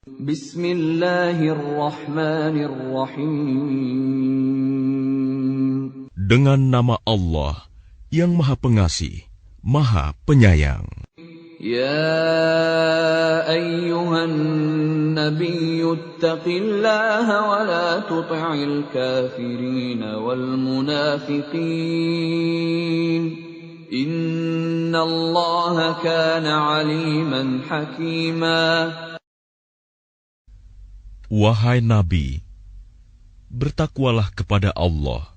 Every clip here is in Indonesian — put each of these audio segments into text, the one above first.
Bismillahirrahmanirrahim. Dengan nama Allah yang Maha Pengasih, Maha Penyayang. Ya ayyuhan nabiyyu ittaqillaha wa la tuti'il kafirin wal munafiqin. Innallaha kana 'aliman hakima. Wahai Nabi, bertakwalah kepada Allah,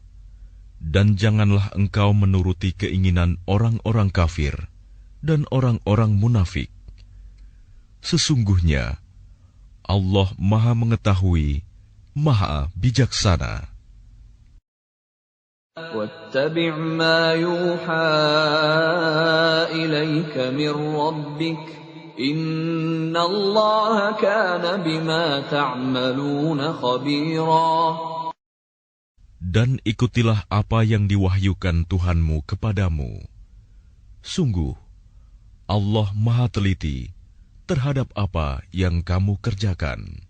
dan janganlah engkau menuruti keinginan orang-orang kafir dan orang-orang munafik. Sesungguhnya Allah Maha Mengetahui, Maha Bijaksana. وَاتَّبِعْ مَا يُوحَى إِلَيْكَ مِنْ رَبِّكَ إِنَّ اللَّهَ كَانَ بِمَا تَعْمَلُونَ خَبِيرًا. Dan ikutilah apa yang diwahyukan Tuhanmu kepadamu. Sungguh, Allah Maha Teliti terhadap apa yang kamu kerjakan.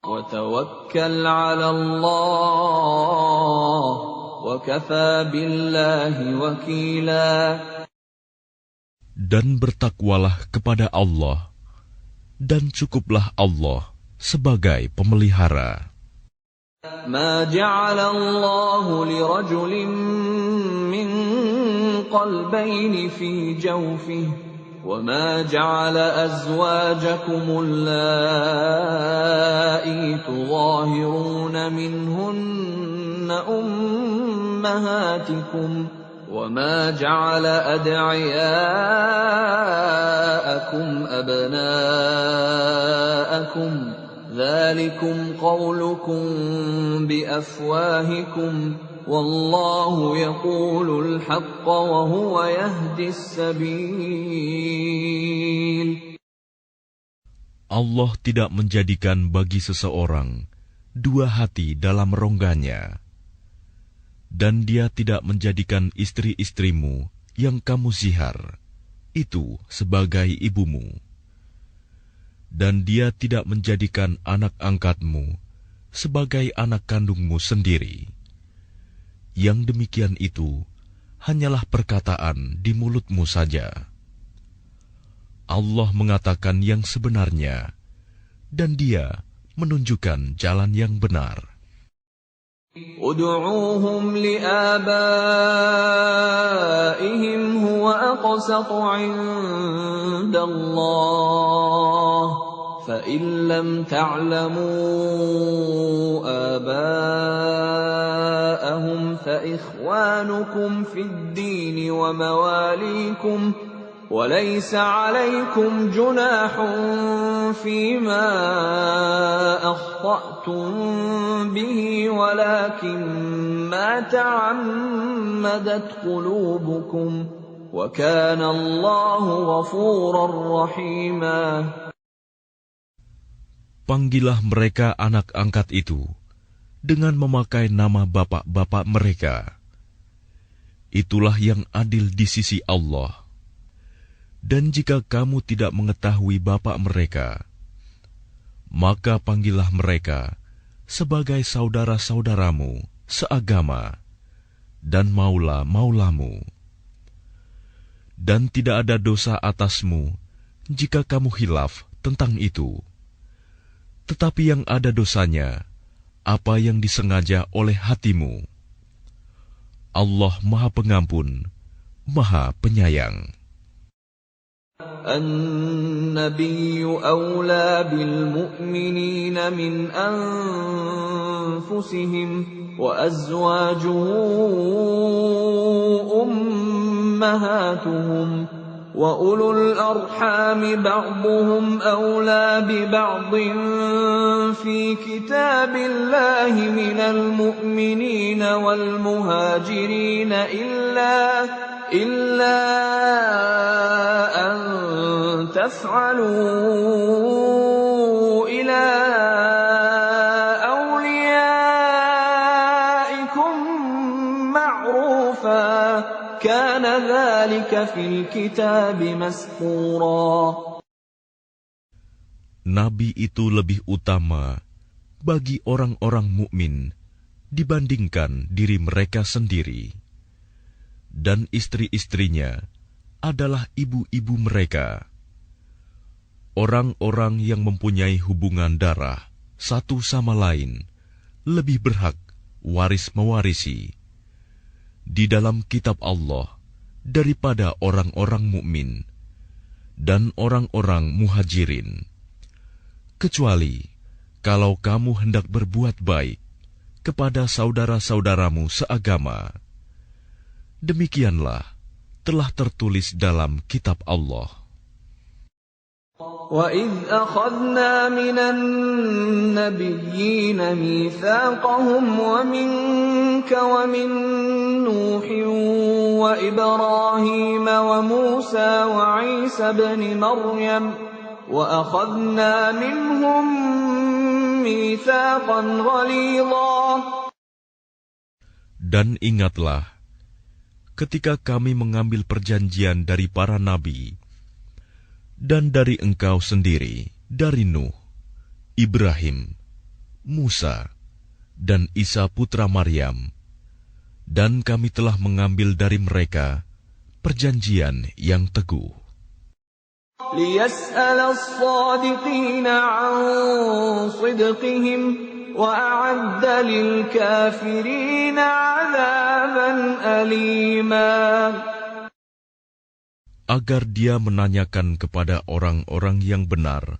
وَتَوَكَّلْ عَلَى اللَّهِ وَكَفَى بِاللَّهِ وَكِيلًا. Dan bertakwalah kepada Allah, dan cukuplah Allah sebagai pemelihara. مَا جَعَلَ اللَّهُ لِرَجُلٍ مِّن قَلْبَيْنِ فِي جَوْفِهِ وَمَا جَعَلَ أَزْوَاجَكُمُ اللَّائِي تُظَاهِرُونَ مِنْهُنَّ أُمَّهَاتِكُمْ وَمَا جَعَلَ أَدْعِيَاءَكُمْ أَبْنَاءَكُمْ ذَلِكُمْ قَوْلُكُمْ بِأَفْوَاهِكُمْ وَاللَّهُ يَقُولُ الْحَقَّ وَهُوَ يَهْدِي السَّبِيلَ. Allah tidak menjadikan bagi seseorang dua hati dalam rongganya, dan Dia tidak menjadikan istri-istrimu yang kamu zihar itu sebagai ibumu, dan Dia tidak menjadikan anak angkatmu sebagai anak kandungmu sendiri. Yang demikian itu hanyalah perkataan di mulutmu saja. Allah mengatakan yang sebenarnya, dan Dia menunjukkan jalan yang benar. Ud'uuhum li'abaihim huwa aqsatu 'inda Allah. فَإِن لَّمْ تَعْلَمُوا آبَاءَهُمْ فَإِخْوَانُكُمْ فِي الدِّينِ وَمَوَالِيكُمْ وَلَيْسَ عَلَيْكُمْ جُنَاحٌ فِيمَا أَخْطَأْتُم بِهِ وَلَكِن مَّا تَعَمَّدَتْ قُلُوبُكُمْ وَكَانَ اللَّهُ غَفُورًا رَّحِيمًا. Panggillah mereka anak angkat itu dengan memakai nama bapak-bapak mereka. Itulah yang adil di sisi Allah. Dan jika kamu tidak mengetahui bapak mereka, maka panggillah mereka sebagai saudara-saudaramu seagama dan maula-maulamu. Dan tidak ada dosa atasmu jika kamu khilaf tentang itu. Tetapi yang ada dosanya, apa yang disengaja oleh hatimu. Allah Maha Pengampun, Maha Penyayang. النبي أولى بالمؤمنين من أنفسهم وأزواجه أمهاتهم وأولو الأرحام بعضهم أولى ببعض في كتاب الله من المؤمنين والمهاجرين إلا أن تفعلوا إلى أوليائكم معروفا كان ذلك في الكتاب مسطورا. nabi itu lebih utama bagi orang-orang mukmin dibandingkan diri mereka sendiri, dan istri-istrinya adalah ibu-ibu mereka. Orang-orang yang mempunyai hubungan darah satu sama lain lebih berhak waris-mewarisi di dalam kitab Allah daripada orang-orang mukmin dan orang-orang muhajirin, kecuali kalau kamu hendak berbuat baik kepada saudara-saudaramu seagama. Demikianlah telah tertulis dalam kitab Allah. وَإِذْ أَخَذْنَا مِنَ النَّبِيِّينَ مِيثَاقَهُمْ وَمِنكَ وَمِن نُّوحٍ وَإِبْرَاهِيمَ وَمُوسَى وَعِيسَى ابْنِ مَرْيَمَ وَأَخَذْنَا مِنْهُم مِّيثَاقًا غَلِيظًا. Dan ingatlah ketika kami mengambil perjanjian dari para nabi dan dari engkau sendiri, dari Nuh, Ibrahim, Musa, dan Isa putra Maryam, dan kami telah mengambil dari mereka perjanjian yang teguh. لِيَسْأَلَ الصَّادِقِينَ عَنْ صِدْقِهِمْ وَأَعَدَّ لِلْكَافِرِينَ عَذَابًا أَلِيمًا. Agar dia menanyakan kepada orang-orang yang benar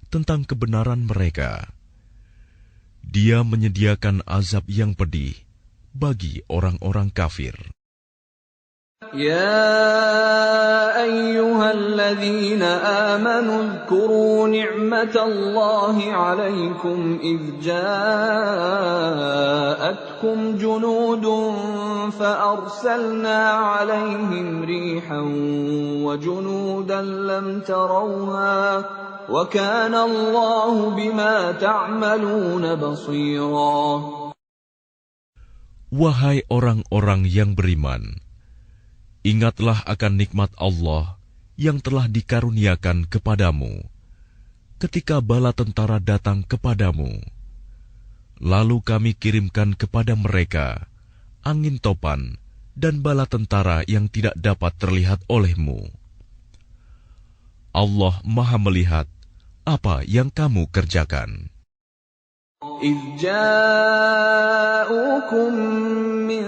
tentang kebenaran mereka. Dia menyediakan azab yang pedih bagi orang-orang kafir. يَا أَيُّهَا الَّذِينَ آمَنُوا اذْكُرُوا نِعْمَةَ اللَّهِ عَلَيْكُمْ إِذْ جَاءَتْكُمْ جُنُودٌ فَأَرْسَلْنَا عَلَيْهِمْ رِيحًا وَجُنُودًا لَّمْ تَرَوْهَا وَكَانَ اللَّهُ بِمَا تَعْمَلُونَ بَصِيرًا. Wahai orang-orang yang beriman, ingatlah akan nikmat Allah yang telah dikaruniakan kepadamu ketika bala tentara datang kepadamu. Lalu kami kirimkan kepada mereka angin topan dan bala tentara yang tidak dapat terlihat olehmu. Allah Maha melihat apa yang kamu kerjakan. إِذْ جَاءُوكُم مِّن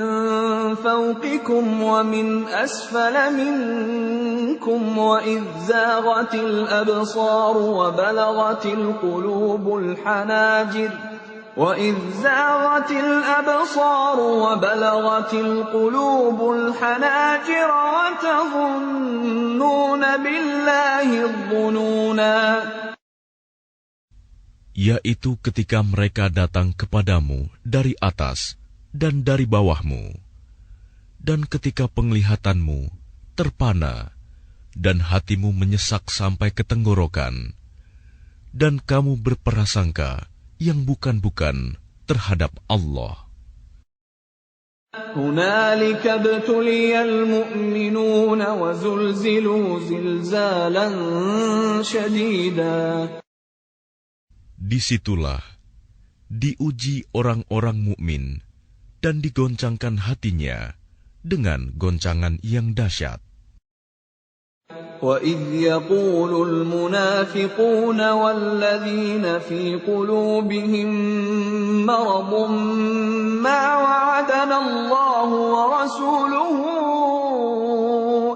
فَوْقِكُمْ وَمِنْ أَسْفَلَ مِنكُمْ وَإِذْ زَاغَتِ الْأَبْصَارُ وَبَلَغَتِ الْقُلُوبُ الْحَنَاجِرَ وَتَظُنُّونَ بِاللَّهِ الظُّنُونَا. Yaitu ketika mereka datang kepadamu dari atas dan dari bawahmu, dan ketika penglihatanmu terpana dan hatimu menyesak sampai ke tenggorokan, dan kamu berprasangka yang bukan-bukan terhadap Allah. هُنَالِكَ ابْتُلِيَ الْمُؤْمِنُونَ وَزُلْزِلُوا زِلْزَالًا شَدِيدًا. Disitulah diuji orang-orang mukmin dan digoncangkan hatinya dengan goncangan yang dahsyat. وَإِذْ يَقُولُ الْمُنَافِقُونَ وَالَّذِينَ فِي قُلُوبِهِم مَّرَضٌ مَّا وَعَدَنَا اللَّهُ وَرَسُولُهُ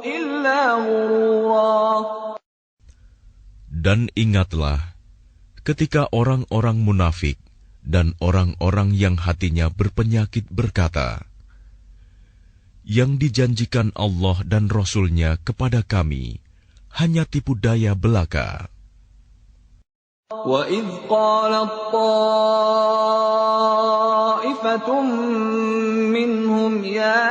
إِلَّا غُرُورًا. Dan ingatlah ketika orang-orang munafik dan orang-orang yang hatinya berpenyakit berkata, yang dijanjikan Allah dan Rasul-Nya kepada kami hanya tipu daya belaka. وَإِذْ قَالَت طَّائِفَةٌ مِّنْهُمْ يَا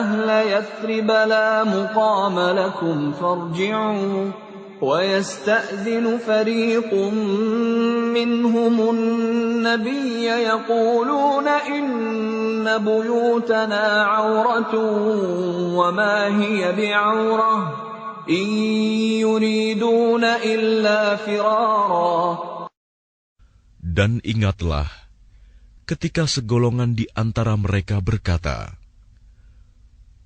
أَهْلَ يَثْرِبَ لَا مُقَامَ لَكُمْ فَارْجِعُوا وَيَسْتَأْذِنُ فَرِيقٌ مِّنْهُمُ النَّبِيَّ يَقُولُونَ إِنَّ بُيُوتَنَا عَوْرَةٌ وَمَا هِيَ بِعَوْرَةٍ إن يريدون إلا فرارا. Dan ingatlah, ketika segolongan di antara mereka berkata,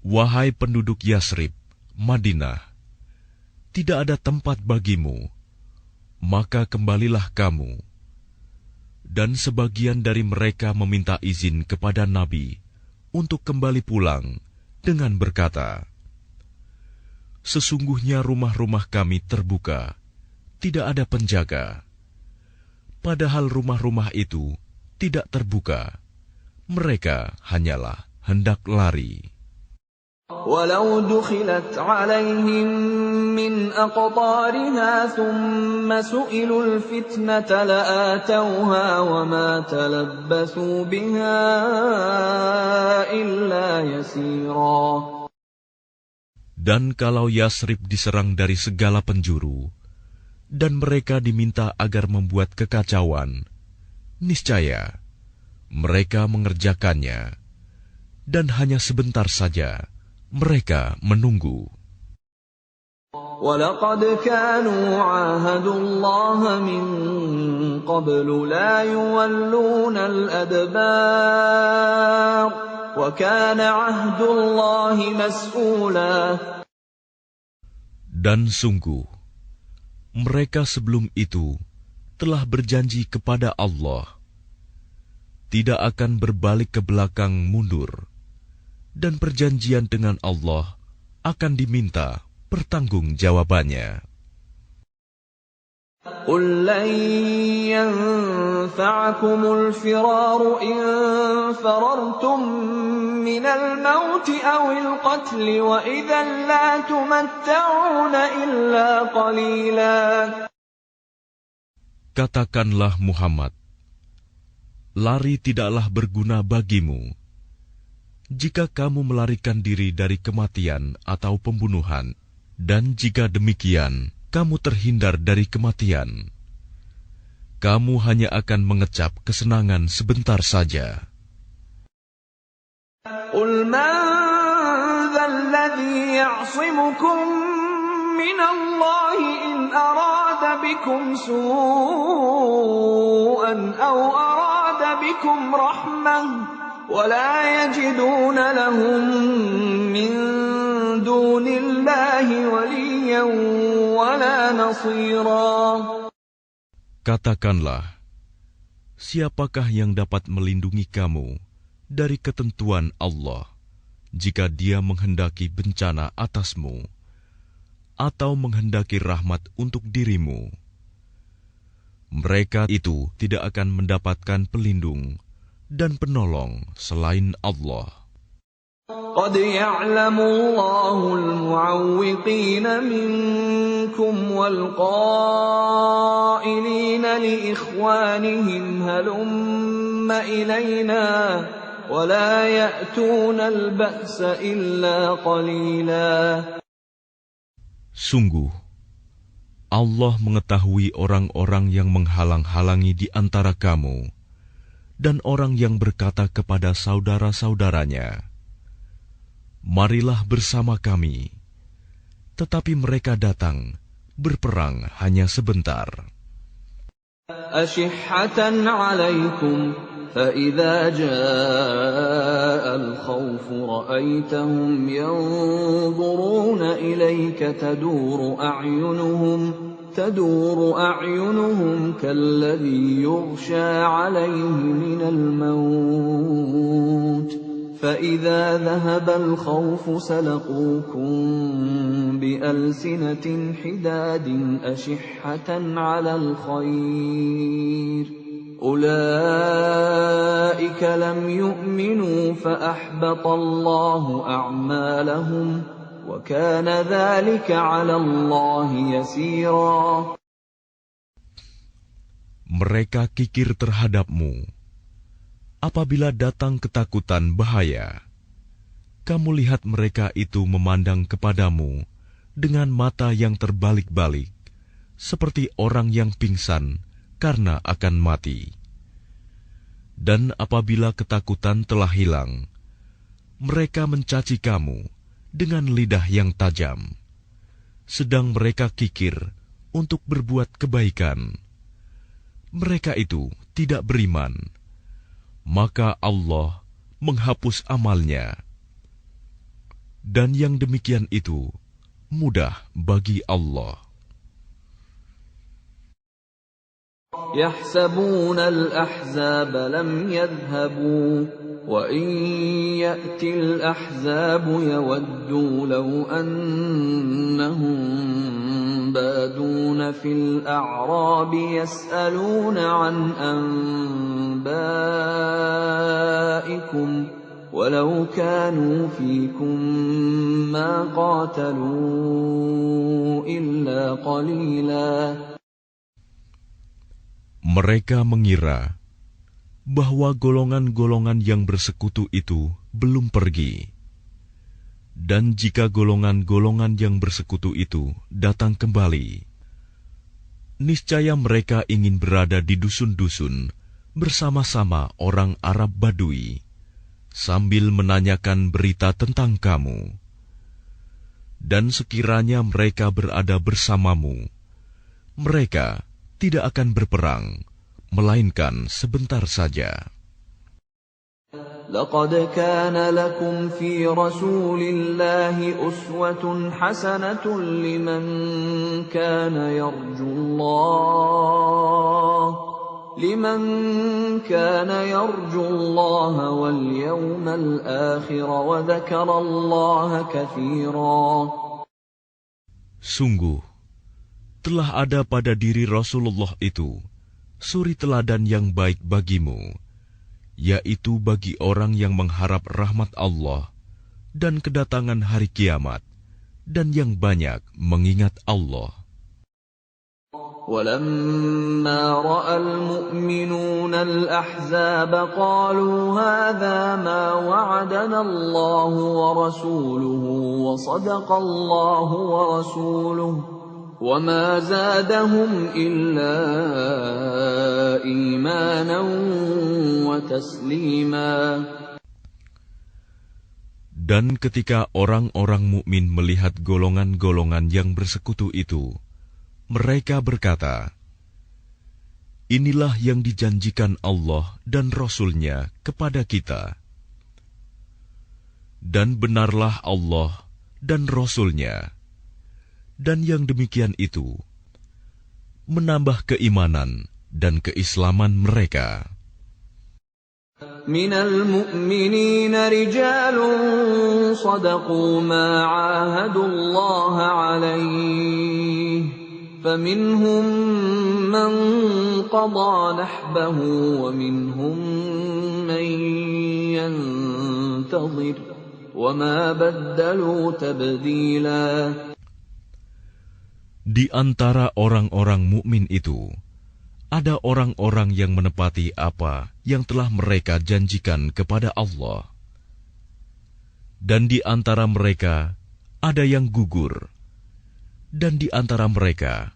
"Wahai penduduk Yasrib, Madinah, tidak ada tempat bagimu, maka kembalilah kamu." Dan sebagian dari mereka meminta izin kepada Nabi untuk kembali pulang dengan berkata, "Sesungguhnya rumah-rumah kami terbuka, tidak ada penjaga." Padahal rumah-rumah itu tidak terbuka, mereka hanyalah hendak lari. ولو دخلت عليهم من أقطارها ثم سئلوا الفتنة لآتوها وما تلبثوا بها إلا يسيرا. Dan kalau Yasrib diserang dari segala penjuru, dan mereka diminta agar membuat kekacauan, niscaya mereka mengerjakannya, dan hanya sebentar saja mereka menunggu. وَلَقَدْ كَانُوا عَاهَدُوا اللَّهَ مِنْ قَبْلُ لَا يُوَلُّونَ الْأَدْبَارَ وَكَانَ عَهْدُ اللَّهِ مَسْئُولًا. Dan sungguh, mereka sebelum itu telah berjanji kepada Allah, tidak akan berbalik ke belakang mundur, dan perjanjian dengan Allah akan diminta pertanggungjawabannya. قُلْ لَنْ يَنْفَعَكُمُ الْفِرَارُ إِنْ فَرَرْتُمْ مِنَ الْمَوْتِ أَوِ الْقَتْلِ وَإِذًا لَا تُمَتَّعُونَ إِلَّا قَلِيلًا. Katakanlah Muhammad, lari tidaklah berguna bagimu. Jika kamu melarikan diri dari kematian atau pembunuhan, dan jika demikian, kamu terhindar dari kematian, kamu hanya akan mengecap kesenangan sebentar saja. قُلْ مَنْ ذَا الَّذِي يَعْصِمُكُمْ مِنَ اللَّهِ إِنْ أَرَادَ بِكُمْ سُوءًا أَوْ أَرَادَ بِكُمْ رَحْمَةً وَلَا يَجِدُونَ لَهُم مِّن دُونِ اللَّهِ وَلِيًّا وَلَا نَصِيرًا. Katakanlah, siapakah yang dapat melindungi kamu dari ketentuan Allah jika Dia menghendaki bencana atasmu atau menghendaki rahmat untuk dirimu? Mereka itu tidak akan mendapatkan pelindung dan penolong selain Allah. قَدْ يَعْلَمُ اللَّهُ الْمُعَوِّقِينَ مِنكُمْ وَالْقَائِلِينَ لِإِخْوَانِهِمْ هَلُمَّ إِلَيْنَا وَلَا يَأْتُونَ الْبَأْسَ إِلَّا قَلِيلًا. Sungguh, Allah mengetahui orang-orang yang menghalang-halangi di antara kamu dan orang yang berkata kepada saudara-saudaranya, "Marilah bersama kami," tetapi mereka datang berperang hanya sebentar. أَشِحَّةً عَلَيْكُمْ فَإِذَا جَاءَ الْخَوْفُ رَأَيْتَهُمْ يَنْظُرُونَ إِلَيْكَ تدور أعينهم كالذي يغشى عليه من الموت فإذا ذهب الخوف سلقوكم بألسنة حداد أشحة على الخير أولئك لم يؤمنوا فأحبط الله أعمالهم وَكَانَ ذَلِكَ عَلَى اللَّهِ يَسِيرًا. Mereka kikir terhadapmu. Apabila datang ketakutan bahaya, kamu lihat mereka itu memandang kepadamu dengan mata yang terbalik-balik, seperti orang yang pingsan karena akan mati. Dan apabila ketakutan telah hilang, mereka mencaci kamu dengan lidah yang tajam. sedang mereka kikir untuk berbuat kebaikan. Mereka itu tidak beriman, maka Allah menghapus amalnya. Dan yang demikian itu mudah bagi Allah. يحسبون الأحزاب لم يذهبوا وإن يأتي الأحزاب يودوا لو أنهم بادون في الأعراب يسألون عن أنبائكم ولو كانوا فيكم ما قاتلوا إلا قليلا. Mereka mengira bahwa golongan-golongan yang bersekutu itu belum pergi. Dan jika golongan-golongan yang bersekutu itu datang kembali, niscaya mereka ingin berada di dusun-dusun bersama-sama orang Arab Badui, sambil menanyakan berita tentang kamu. Dan sekiranya mereka berada bersamamu, mereka tidak akan berperang, melainkan sebentar saja. لقد كان لكم في رسول الله أسوة حسنة لمن كان يرجو الله واليوم الآخر وذكر الله كثيرا. Sungguh, telah ada pada diri Rasulullah itu suri teladan yang baik bagimu, yaitu bagi orang yang mengharap rahmat Allah dan kedatangan hari kiamat, dan yang banyak mengingat Allah. وَلَمَّا رَأَى الْمُؤْمِنُونَ الْأَحْزَابَ قَالُوا هَذَا مَا وَعَدَنَا اللَّهُ وَرَسُولُهُ وَصَدَقَ اللَّهُ وَرَسُولُهُ وَمَا زَادَهُمْ إِلَّا إِيمَانًا وَتَسْلِيمًا. Dan ketika orang-orang mukmin melihat golongan-golongan yang bersekutu itu, mereka berkata, "Inilah yang dijanjikan Allah dan Rasul-Nya kepada kita." Dan benarlah Allah dan Rasul-Nya. Dan yang demikian itu menambah keimanan dan keislaman mereka. Minal mu'minina rijalun sadaqu ma 'ahadullaha 'alaihi faminhum man qada nahbahu wa minhum man yantazir wa ma baddalu tabdila. Di antara orang-orang mukmin itu, ada orang-orang yang menepati apa yang telah mereka janjikan kepada Allah. Dan di antara mereka ada yang gugur. Dan di antara mereka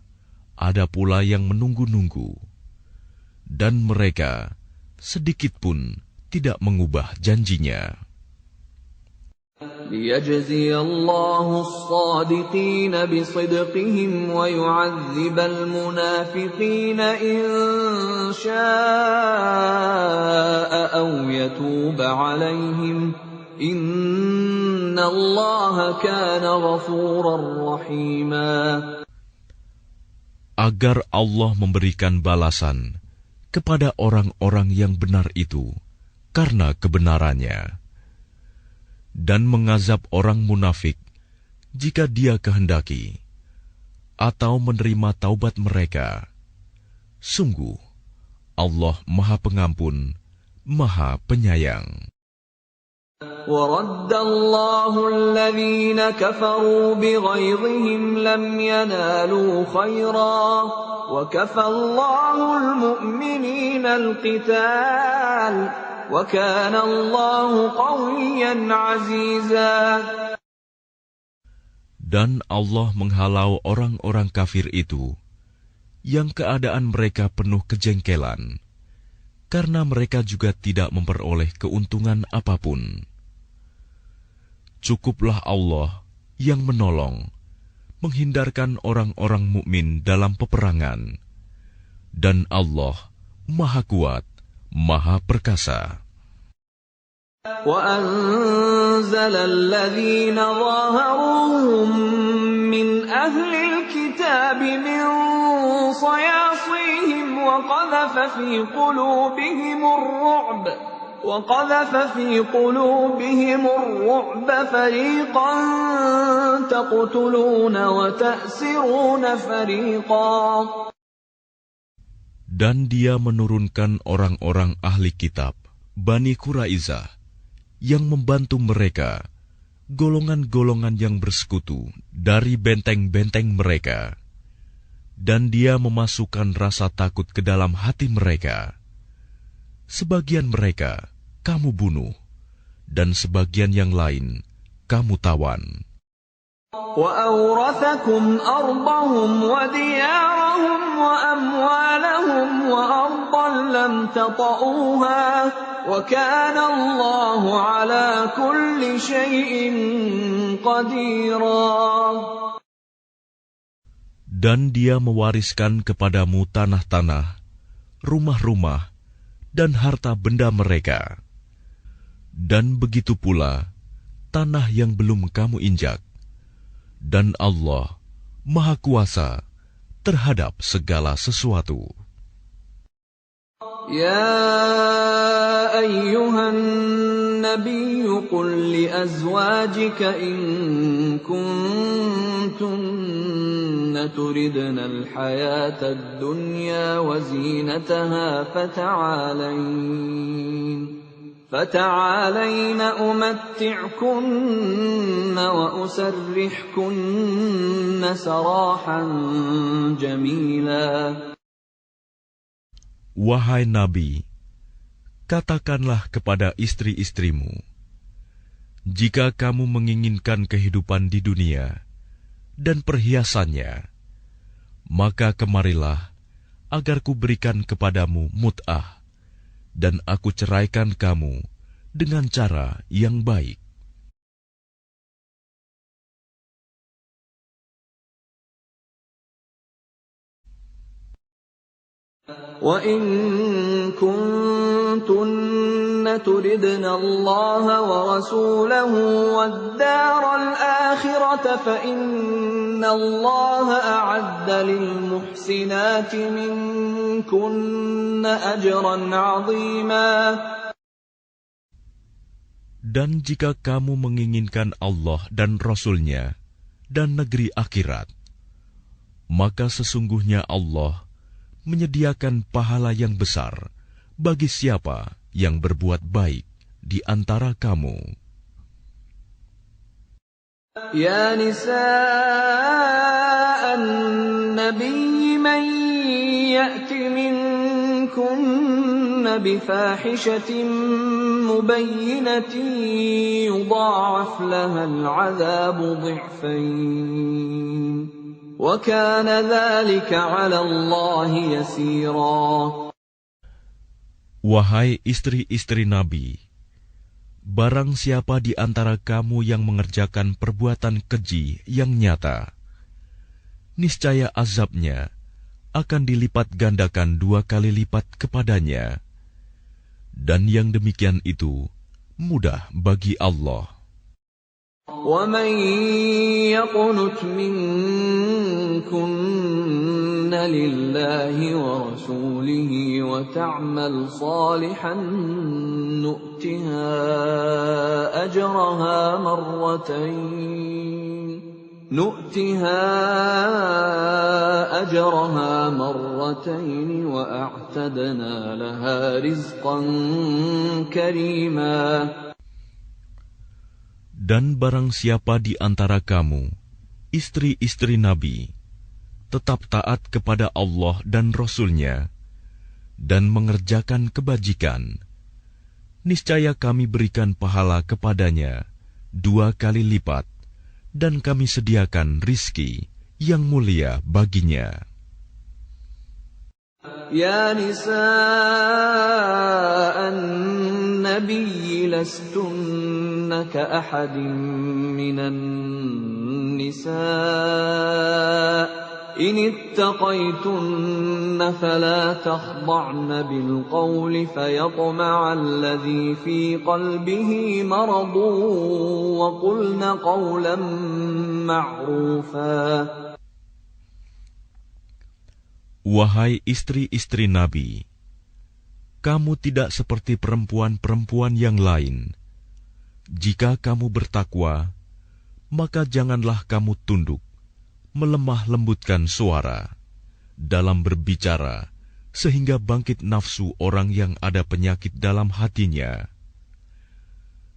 ada pula yang menunggu-nunggu. Dan mereka sedikit pun tidak mengubah janjinya. لِيَجْزِيَ اللَّهُ الصَّادِقِينَ بِصِدْقِهِمْ وَيُعَذِّبَ الْمُنَافِقِينَ إِن شَاءَ أَوْ يَتُوبَ عَلَيْهِمْ إِنَّ اللَّهَ كَانَ غَفُورًا رَّحِيمًا. Agar Allah memberikan balasan kepada orang-orang yang benar itu karena kebenarannya, dan mengazab orang munafik jika Dia kehendaki, atau menerima taubat mereka. Sungguh, Allah Maha Pengampun, Maha Penyayang. وَرَدَّ اللَّهُ الَّذِينَ كَفَرُوا بِغَيظِهِمْ لَمْ يَنَالُوا خَيْرًا وَكَفَى اللَّهُ الْمُؤْمِنِينَ الْقِتَالَ وَكَانَ اللَّهُ قَوِيًّا عَزِيزًا. Dan Allah menghalau orang-orang kafir itu, yang keadaan mereka penuh kejengkelan, karena mereka juga tidak memperoleh keuntungan apapun. Cukuplah Allah yang menolong, menghindarkan orang-orang mukmin dalam peperangan. Dan Allah Maha Kuat, Maha Perkasa. وَأَنزَلَ الَّذِينَ ظَاهَرُوهُم مِّنْ أَهْلِ الْكِتَابِ مِنْ صَيَاصِيهِمْ وَقَذَفَ فِي قُلُوبِهِمُ الرُّعْبَ فَرِيقًا تَقْتُلُونَ وَتَأْسِرُونَ فَرِيقًا. Dan Dia menurunkan orang-orang ahli kitab, Bani Quraizah, yang membantu mereka, golongan-golongan yang bersekutu dari benteng-benteng mereka. Dan Dia memasukkan rasa takut ke dalam hati mereka. Sebagian mereka kamu bunuh, dan sebagian yang lain kamu tawan. وَأَوْرَثَكُمْ أَرْضَهُمْ وَدِيَارَهُمْ وَأَمْوَالَهُمْ وَأَرْضًا لَّمْ تَطَئُوهَا وَكَانَ اللَّهُ عَلَى كُلِّ شَيْءٍ قَدِيرًا. Dan Dia mewariskan kepadamu tanah-tanah, rumah-rumah, dan harta benda mereka. Dan begitu pula tanah yang belum kamu injak. Dan Allah Maha Kuasa terhadap segala sesuatu. يا أيها النبي قل لأزواجك إن كنتن تردن الحياة الدنيا وزينتها فتعالين أمتعكن وأسرحكن سراحا جميلا. Wahai Nabi, katakanlah kepada istri-istrimu, jika kamu menginginkan kehidupan di dunia dan perhiasannya, maka kemarilah agar kuberikan kepadamu mut'ah, dan aku ceraikan kamu dengan cara yang baik. وَإِن كُنتُنَّ تُرِدْنَ اللَّهَ وَرَسُولَهُ وَالدَّارَ الْآخِرَةَ فَإِنَّ اللَّهَ أَعَدَّ لِلْمُحْسِنَاتِ مِنكُنَّ أَجْرًا عَظِيمًا. Dan jika kamu menginginkan Allah dan Rasul-Nya dan negeri akhirat, maka sesungguhnya Allah menyediakan pahala yang besar bagi siapa yang berbuat baik di antara kamu. يا نساء النبي من يأت منكن بفاحشة مبينة يضاعف لها العذاب ضعفين وَكَانَ ذَلِكَ عَلَى اللَّهِ يَسِيرًا. Wahai istri-istri Nabi, barang siapa di antara kamu yang mengerjakan perbuatan keji yang nyata, niscaya azabnya akan dilipat gandakan 2 kali lipat kepadanya. Dan yang demikian itu mudah bagi Allah. وَمَن يَقْنُتْ مِنكُنَّ لِلَّهِ وَرَسُولِهِ وَتَعْمَلْ صَالِحًا نُؤْتِهَا أَجْرَهَا مرتين وَأَعْتَدْنَا لَهَا رِزْقًا كَرِيمًا. Dan barang siapa di antara kamu, istri-istri Nabi, tetap taat kepada Allah dan Rasul-Nya, dan mengerjakan kebajikan, niscaya kami berikan pahala kepadanya 2 kali lipat, dan kami sediakan rizki yang mulia baginya. يا نساء النبي لستن كأحد من النساء إن اتقيتن فلا تخضعن بالقول فيطمع الذي في قلبه مرض وقلن قولا معروفا. Wahai istri-istri Nabi, kamu tidak seperti perempuan-perempuan yang lain. Jika kamu bertakwa, maka janganlah kamu tunduk, melemah lembutkan suara dalam berbicara, sehingga bangkit nafsu orang yang ada penyakit dalam hatinya.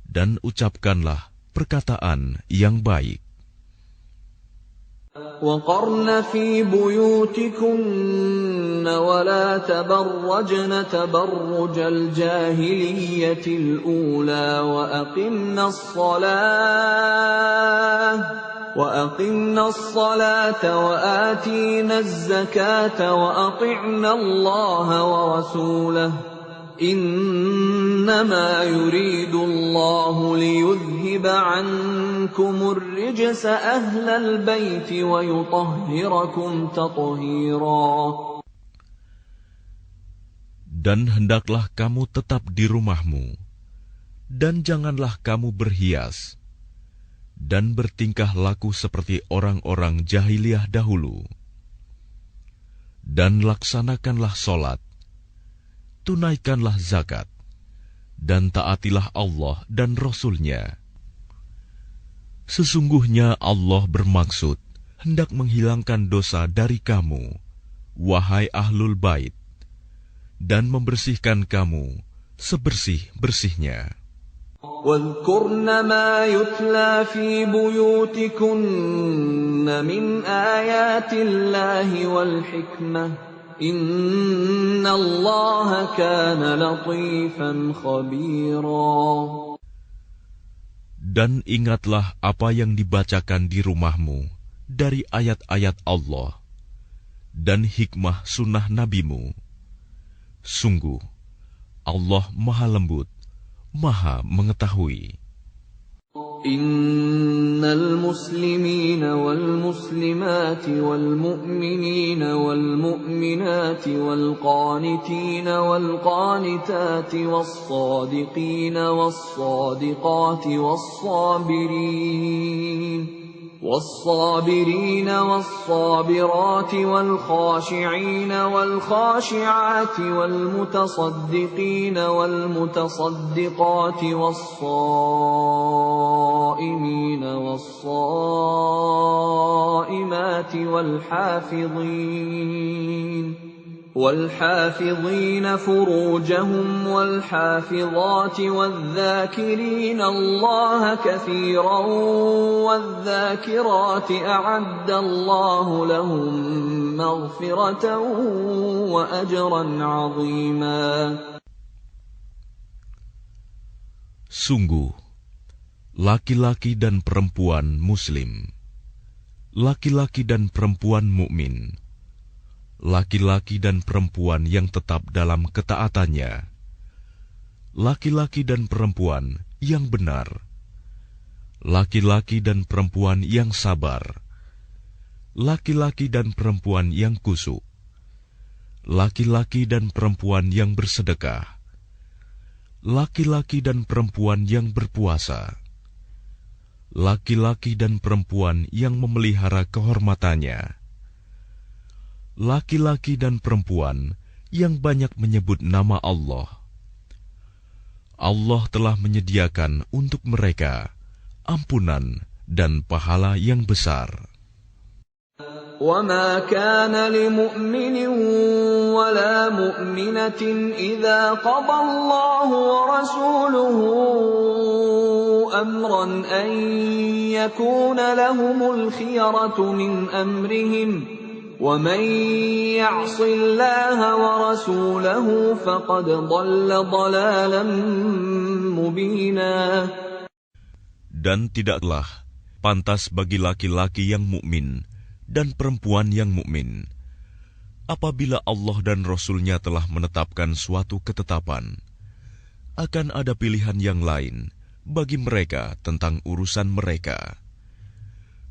Dan ucapkanlah perkataan yang baik. وقرن في بيوتكن ولا تبرجن تبرج الجاهلية الأولى وأقمنا الصلاة وآتينا الزكاة وأطعنا الله ورسوله إنما يريد الله ليذهب عنكم الرجس أهل البيت ويطهركم تطهيرا. Dan hendaklah kamu tetap di rumahmu, dan janganlah kamu berhias, dan bertingkah laku seperti orang-orang jahiliyah dahulu. Dan laksanakanlah solat, tunaikanlah zakat, dan taatilah Allah dan Rasul-Nya. Sesungguhnya Allah bermaksud hendak menghilangkan dosa dari kamu, wahai ahlul bait, dan membersihkan kamu sebersih-bersihnya. وَاذْكُرْنَ مَا يُتْلَى فِي بُيُوتِكُنَّ مِنْ آيَاتِ اللَّهِ وَالْحِكْمَةِ إِنَّ اللَّهَ كَانَ لَطِيفًا خَبِيرًا. Dan ingatlah apa yang dibacakan di rumahmu dari ayat-ayat Allah dan hikmah sunnah nabimu. Sungguh, Allah Maha Lembut, Maha Mengetahui. إن المسلمين والمسلمات والمؤمنين والمؤمنات والقانتين والقانتات والصادقين والصادقات والصابرين والصابرات والخاشعين والخاشعات والمتصدقين والمتصدقات والصائمين والصائمات والحافظين فروجهم والحافظات والذاكرين الله كثيرا والذاكرات أعد الله لهم مغفرة وأجرا عظيما. Sungguh, laki-laki dan perempuan muslim, laki-laki dan perempuan mukmin, laki-laki dan perempuan yang tetap dalam ketaatannya, laki-laki dan perempuan yang benar, laki-laki dan perempuan yang sabar, laki-laki dan perempuan yang khusyuk, laki-laki dan perempuan yang bersedekah, laki-laki dan perempuan yang berpuasa, laki-laki dan perempuan yang memelihara kehormatannya, laki-laki dan perempuan yang banyak menyebut nama Allah. Allah telah menyediakan untuk mereka ampunan dan pahala yang besar. وَمَا كَانَ لِمُؤْمِنٍ وَلَا مُؤْمِنَةٍ إِذَا قَضَى اللَّهُ وَرَسُولُهُ أَمْرًا أَن يَكُونَ لَهُمُ الْخِيَرَةُ مِنْ أَمْرِهِمْ وَمَنْ يَعْصِ اللَّهَ وَرَسُولَهُ فَقَدْ ضَلَّ ضَلَالًا مُبِينًا. Dan tidaklah pantas bagi laki-laki yang mukmin dan perempuan yang mukmin apabila Allah dan Rasul-Nya telah menetapkan suatu ketetapan, akan ada pilihan yang lain bagi mereka tentang urusan mereka.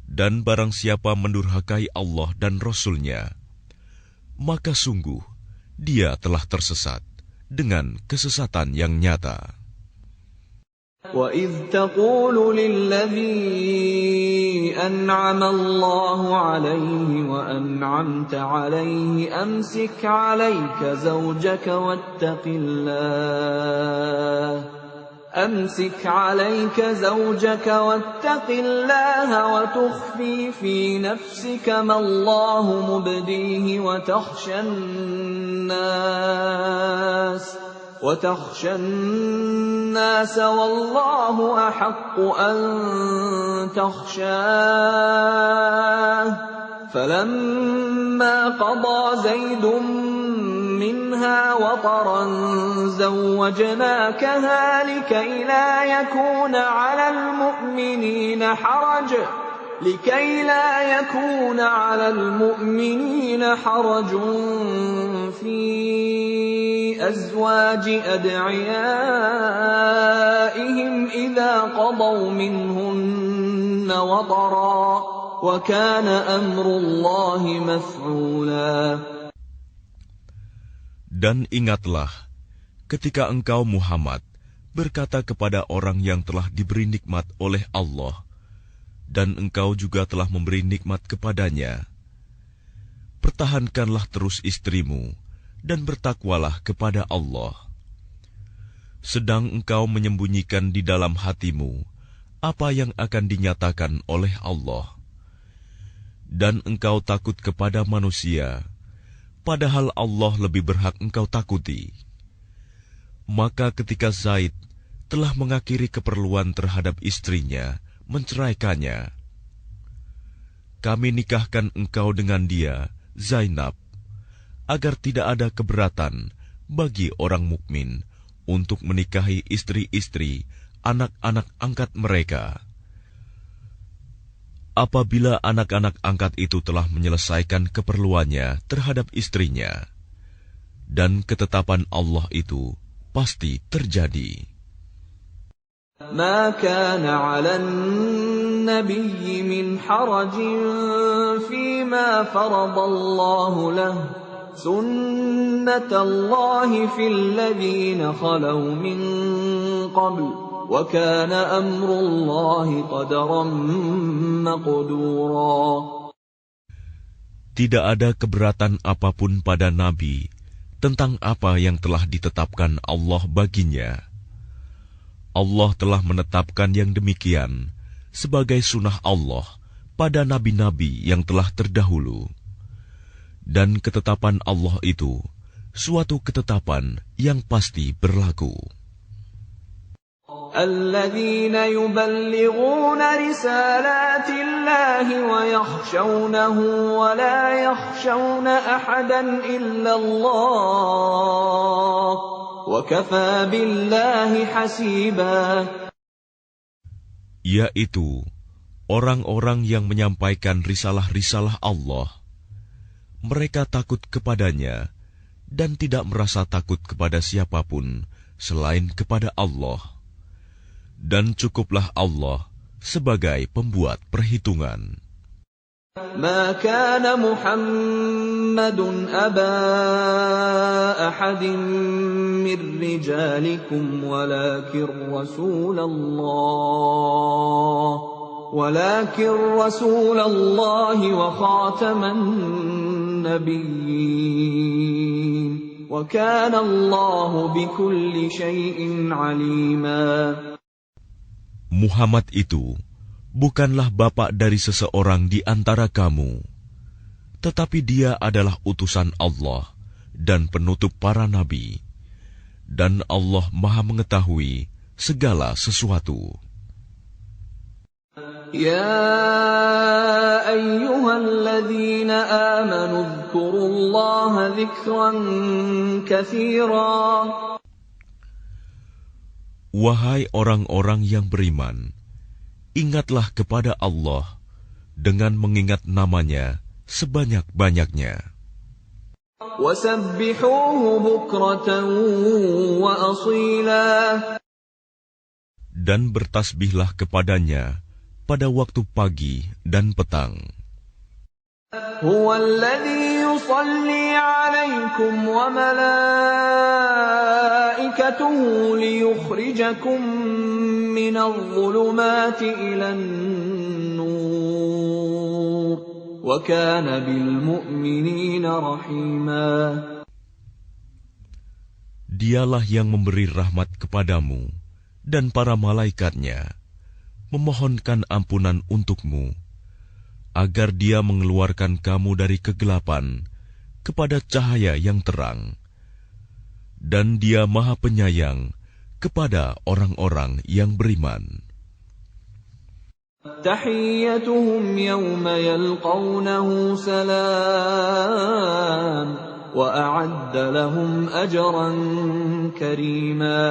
Dan barang siapa mendurhakai Allah dan Rasul-Nya, maka sungguh dia telah tersesat dengan kesesatan yang nyata. وَإِذْ تَقُولُ لِلَّذِي أَنْعَمَ اللَّهُ عَلَيْهِ وَأَنْعَمْتَ عَلَيْهِ أَمْسِكْ عَلَيْكَ زَوْجَكَ وَاتَّقِ اللَّهَ وَتُخْفِي فِي نَفْسِكَ مَا اللَّهُ مُبْدِيهِ وتخشى الناس والله أحق أن تخشاه فلما قضى زيد منها وطرا زوجناكها لكي لا يكون على المؤمنين حرج في أزواج أدعيائهم إذا قضوا منهن وطرا وكان أمر الله مفعولا. Dan ingatlah ketika engkau Muhammad berkata kepada orang yang telah diberi nikmat oleh Allah, dan engkau juga telah memberi nikmat kepadanya, pertahankanlah terus istrimu dan bertakwalah kepada Allah. Sedang engkau menyembunyikan di dalam hatimu apa yang akan dinyatakan oleh Allah. Dan engkau takut kepada manusia, padahal Allah lebih berhak engkau takuti. Maka ketika Zaid telah mengakhiri keperluan terhadap istrinya, menceraikannya, kami nikahkan engkau dengan dia, Zainab, agar tidak ada keberatan bagi orang mukmin untuk menikahi istri-istri anak-anak angkat mereka. Apabila anak-anak angkat itu telah menyelesaikan keperluannya terhadap istrinya, dan ketetapan Allah itu pasti terjadi. ما كان على النبي من حرج فيما فرض الله له سنة الله في الذين خلوا من قبل وكان أمر الله قدرا مقدورا. Tidak ada keberatan apapun pada Nabi tentang apa yang telah ditetapkan Allah baginya. Allah telah menetapkan yang demikian sebagai sunnah Allah pada nabi-nabi yang telah terdahulu. Dan ketetapan Allah itu suatu ketetapan yang pasti berlaku. الذين يبلغون رسالات الله ويخشونه ولا يخشون أحدا إلا الله وكفى بالله حسيبا. Yaitu orang-orang yang menyampaikan risalah-risalah Allah. Mereka takut kepadanya dan tidak merasa takut kepada siapapun selain kepada Allah. Dan cukuplah Allah sebagai pembuat perhitungan. ما كان محمد أبا أحد من رجالكم ولكن رسول الله وخاتم النبيين وكان الله بكل شيء عليما. Muhammad itu bukanlah bapa dari seseorang di antara kamu, tetapi dia adalah utusan Allah dan penutup para nabi, dan Allah Maha mengetahui segala sesuatu. يا أيها الذين آمنوا اذكروا الله ذكرا كثيرا. Wahai orang-orang yang beriman, ingatlah kepada Allah dengan mengingat namanya sebanyak-banyaknya. وَسَبِّحُوهُ بُكْرَةً وَأَصِيلًا. dan bertasbihlah kepadanya pada waktu pagi dan petang. هو الذي يصلي عليكم وملائكته ليخرجكم من الظلمات إلى النور وكان بالمؤمنين رحيما. Dialah yang memberi rahmat kepadamu dan para malaikatnya, memohonkan ampunan untukmu, agar Dia mengeluarkan kamu dari kegelapan kepada cahaya yang terang. Dan Dia Maha Penyayang kepada orang-orang yang beriman. تحيتهم يوم يلقونه سلام وأعد لهم أجرا كريما.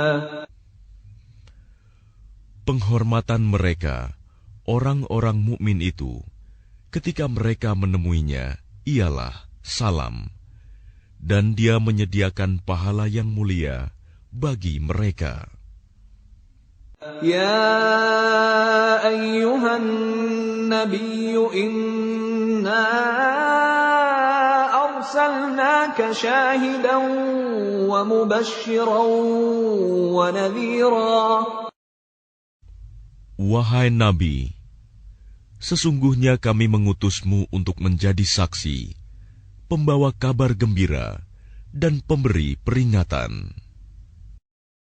Penghormatan mereka, orang-orang mukmin itu, ketika mereka menemuinya, ialah salam, dan Dia menyediakan pahala yang mulia bagi mereka. Ya ayyuhan nabiyyu inna arsalnaka syahidan wa mubasysyiran wa nadhira. Wahai Nabi, sesungguhnya kami mengutusmu untuk menjadi saksi, pembawa kabar gembira, dan pemberi peringatan.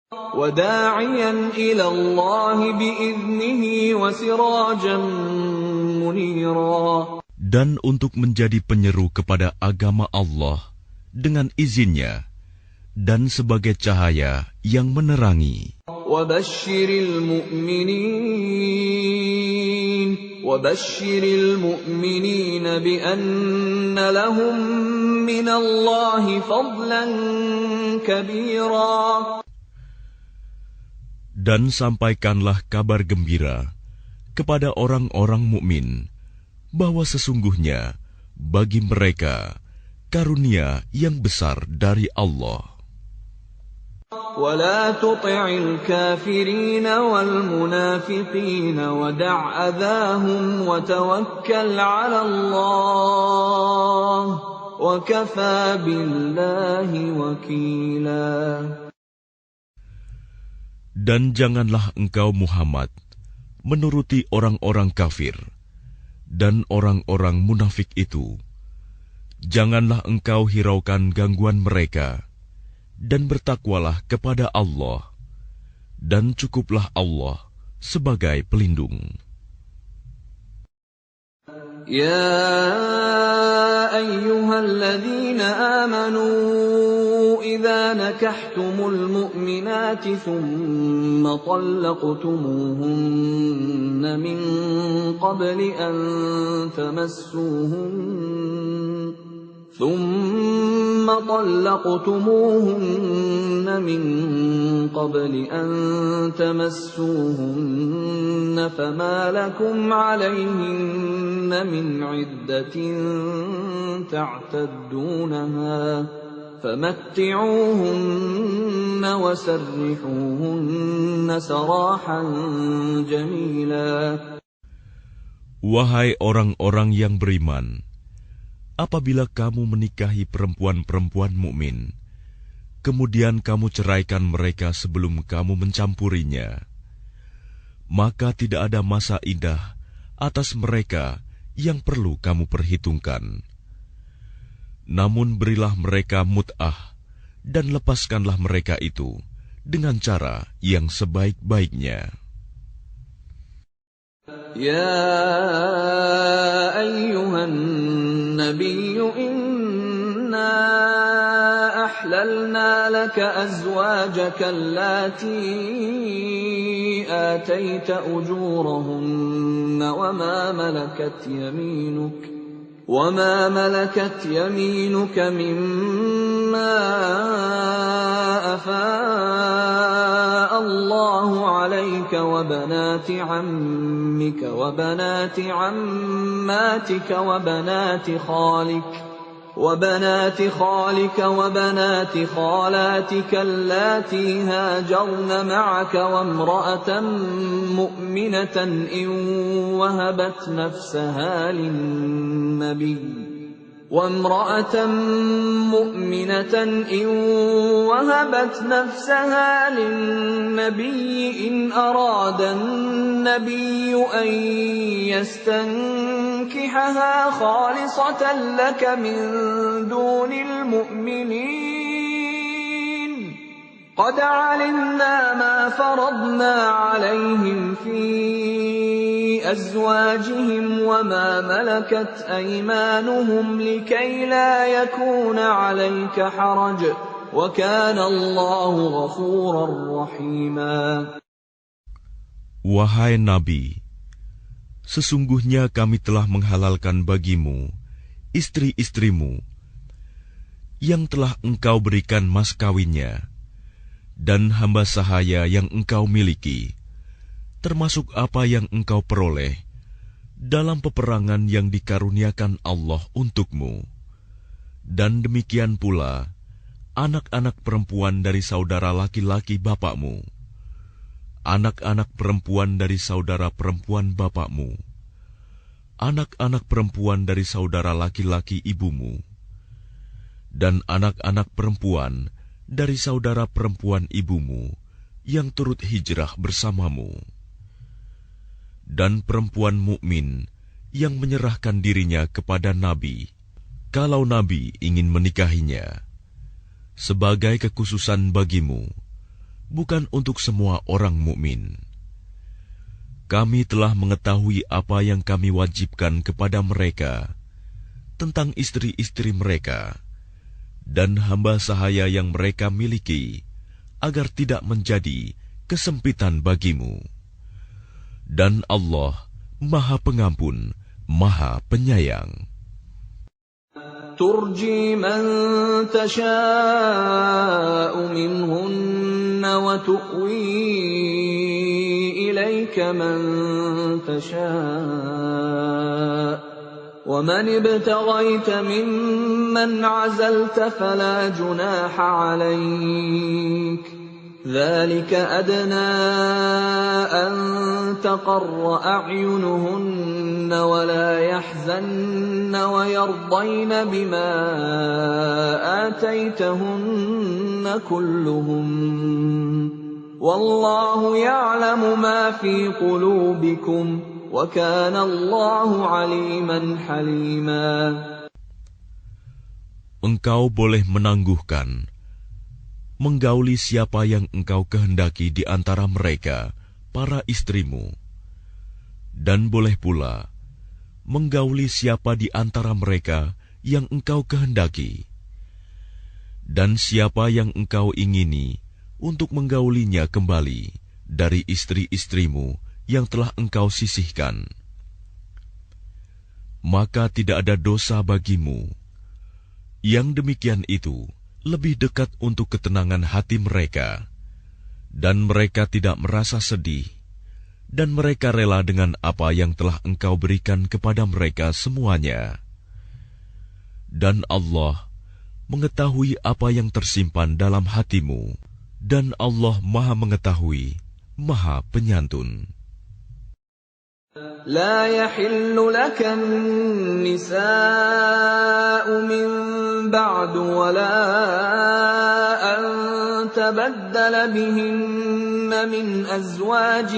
وَدَاعِيًا إِلَى اللَّهِ بِإِذْنِهِ وَسِرَاجًا مُنِيرًا. Dan untuk menjadi penyeru kepada agama Allah dengan izinnya, dan sebagai cahaya yang menerangi. وَبَشِّرِ الْمُؤْمِنِينَ بِأَنَّ لَهُم مِّنَ اللَّهِ فَضْلًا كَبِيرًا. Dan sampaikanlah kabar gembira kepada orang-orang mukmin bahwa sesungguhnya bagi mereka karunia yang besar dari Allah. وَلَا تُطِعِ الْكَافِرِينَ وَالْمُنَافِقِينَ وَدَعْ أَذَاهُمْ وَتَوَكَّلْ عَلَى اللَّهِ وَكَفَى بِاللَّهِ وَكِيلًا. Dan janganlah engkau Muhammad menuruti orang-orang kafir dan orang-orang munafik itu. Janganlah engkau hiraukan gangguan mereka, dan bertakwalah kepada Allah, dan cukuplah Allah sebagai pelindung. يا أيها الذين آمنوا إذا نكحتم المؤمنات ثم طلقتموهن من قبل أن تمسوهن فما لكم عليهن من عدة تعتدونها فمتعوهن وسرحوهن سراحا جميلا. Wahai orang-orang yang beriman, apabila kamu menikahi perempuan-perempuan mukmin, kemudian kamu ceraikan mereka sebelum kamu mencampurinya, maka tidak ada masa indah atas mereka yang perlu kamu perhitungkan. Namun berilah mereka mut'ah dan lepaskanlah mereka itu dengan cara yang sebaik-baiknya. يا أيها النبي إنا أحللنا لك أزواجك اللاتي آتيت أجورهن وما ملكت يمينك مما أفاء الله عليك وبنات عمك وبنات عماتك وبنات خالك وبنات خالك وبنات خالاتك اللاتي هاجرن معك وامرأة مؤمنة إن وهبت نفسها للنبي إن أراد النبي أن يستنكحها خالصة لك من دون المؤمنين قد علمنا ما فرضنا عليهم في أزواجهم وما ملكت أيمانهم لكي لا يكون عليك حرج وكان الله غفورا رحيما. Wahai Nabi, sesungguhnya kami telah menghalalkan bagimu istri-istrimu yang telah engkau berikan mas kawinnya dan hamba sahaya yang engkau miliki, termasuk apa yang engkau peroleh dalam peperangan yang dikaruniakan Allah untukmu, dan demikian pula anak-anak perempuan dari saudara laki-laki bapakmu, anak-anak perempuan dari saudara perempuan bapakmu, anak-anak perempuan dari saudara laki-laki ibumu, dan anak-anak perempuan dari saudara perempuan ibumu yang turut hijrah bersamamu, dan perempuan mukmin yang menyerahkan dirinya kepada Nabi, kalau Nabi ingin menikahinya, sebagai kekhususan bagimu, bukan untuk semua orang mukmin. Kami telah mengetahui apa yang kami wajibkan kepada mereka tentang istri-istri mereka dan hamba sahaya yang mereka miliki, agar tidak menjadi kesempitan bagimu. Dan Allah Maha Pengampun, Maha Penyayang. ترجي من تشاء منهن وتؤوي إليك من تشاء ومن ابتغيت ممن عزلت فلا جناح عليك ذلك أدنى أن تقر أعينهن ولا يحزن ويرضين بما آتيتهن كلهم والله يعلم ما في قلوبكم وكان الله عليما حليما. Engkau boleh menangguhkan, menggauli siapa yang engkau kehendaki di antara mereka, para istrimu, dan boleh pula menggauli siapa di antara mereka yang engkau kehendaki, dan siapa yang engkau ingini untuk menggaulinya kembali dari istri-istrimu yang telah engkau sisihkan. Maka tidak ada dosa bagimu. Yang demikian itu lebih dekat untuk ketenangan hati mereka, dan mereka tidak merasa sedih, dan mereka rela dengan apa yang telah engkau berikan kepada mereka semuanya. Dan Allah mengetahui apa yang tersimpan dalam hatimu, dan Allah Maha Mengetahui, Maha Penyantun. لا يحل لك النساء من بعد ولا أن تبدل بهن من أزواج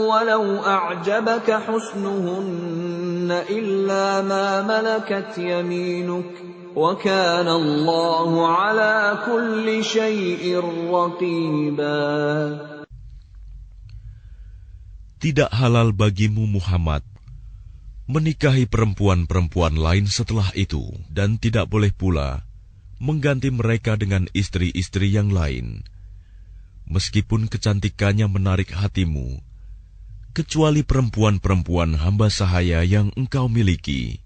ولو أعجبك حسنهن إلا ما ملكت يمينك وكان الله على كل شيء رقيبا. Tidak halal bagimu Muhammad menikahi perempuan-perempuan lain setelah itu, dan tidak boleh pula mengganti mereka dengan istri-istri yang lain, meskipun kecantikannya menarik hatimu, kecuali perempuan-perempuan hamba sahaya yang engkau miliki,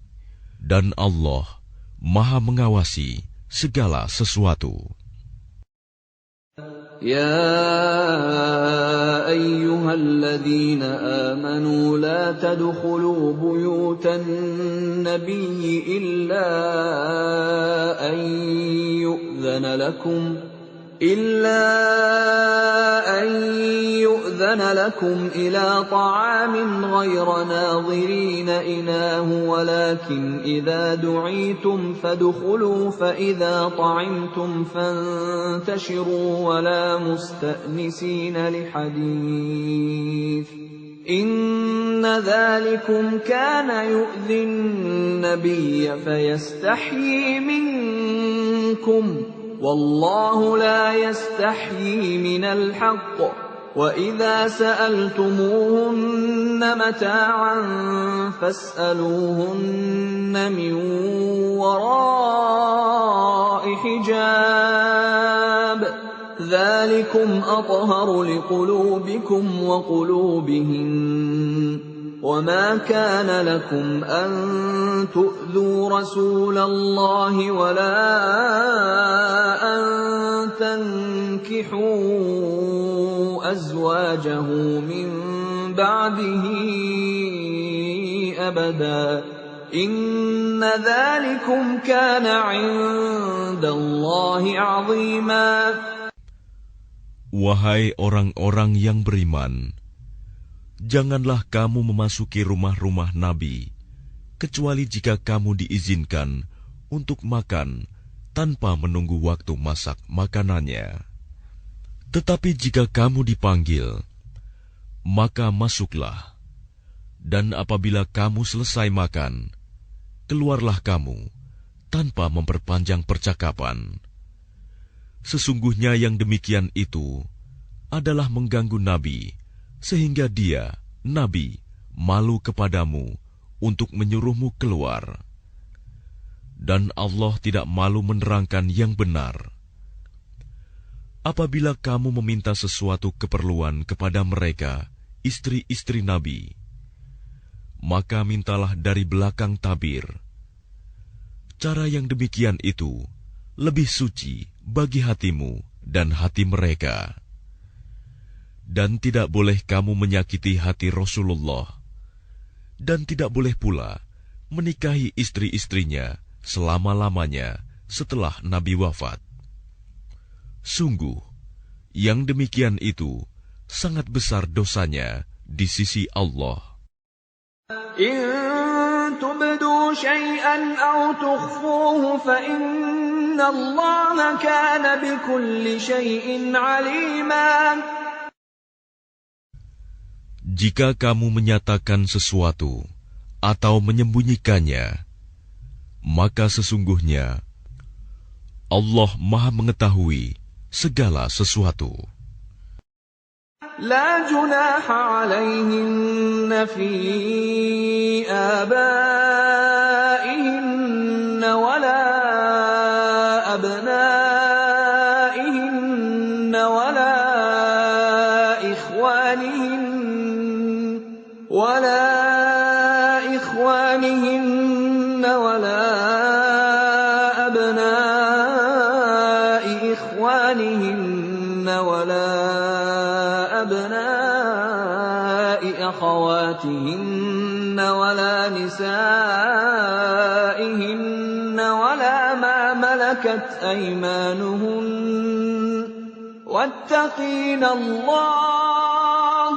dan Allah Maha mengawasi segala sesuatu. يا أيها الذين آمنوا لا تدخلوا بيوت النبي إلا أن يؤذن لكم إلى طعام غير ناظرين إناه ولكن إذا دعيتم فادخلوا فإذا طعمتم فانتشروا ولا مستأنسين لحديث إن ذلكم كان يؤذي النبي فيستحيي منكم والله لا يستحيي من الحق وإذا سألتموهن متاعا فاسألوهن من وراء حجاب ذلكم أطهر لقلوبكم وقلوبهن وما كان لكم أن تؤذوا رسول الله ولا أن تنكحوا أزواجه من بعده أبدا إن ذلكم كان عند الله عظيما. Wahai orang-orang yang beriman, janganlah kamu memasuki rumah-rumah Nabi, kecuali jika kamu diizinkan untuk makan tanpa menunggu waktu masak makanannya. Tetapi jika kamu dipanggil, maka masuklah, dan apabila kamu selesai makan, keluarlah kamu tanpa memperpanjang percakapan. Sesungguhnya yang demikian itu adalah mengganggu Nabi, sehingga dia, Nabi, malu kepadamu untuk menyuruhmu keluar. Dan Allah tidak malu menerangkan yang benar. Apabila kamu meminta sesuatu keperluan kepada mereka, istri-istri Nabi, maka mintalah dari belakang tabir. Cara yang demikian itu lebih suci bagi hatimu dan hati mereka. Dan tidak boleh kamu menyakiti hati Rasulullah, dan tidak boleh pula menikahi istri-istrinya selama-lamanya setelah Nabi wafat. Sungguh, yang demikian itu sangat besar dosanya di sisi Allah. إن تبدوا شيئا أو تخفوه فإن الله كان بكل شيء عليما. Jika kamu menyatakan sesuatu atau menyembunyikannya, maka sesungguhnya Allah Maha mengetahui segala sesuatu. لا جناح عليهن في آبائهن ولا أبنائهن ولا إخوانهن ولا أبناء إخوانهن ولا أبناء أخواتهن ولا نسائهن ولا ما ملكت أيمانهن واتقين الله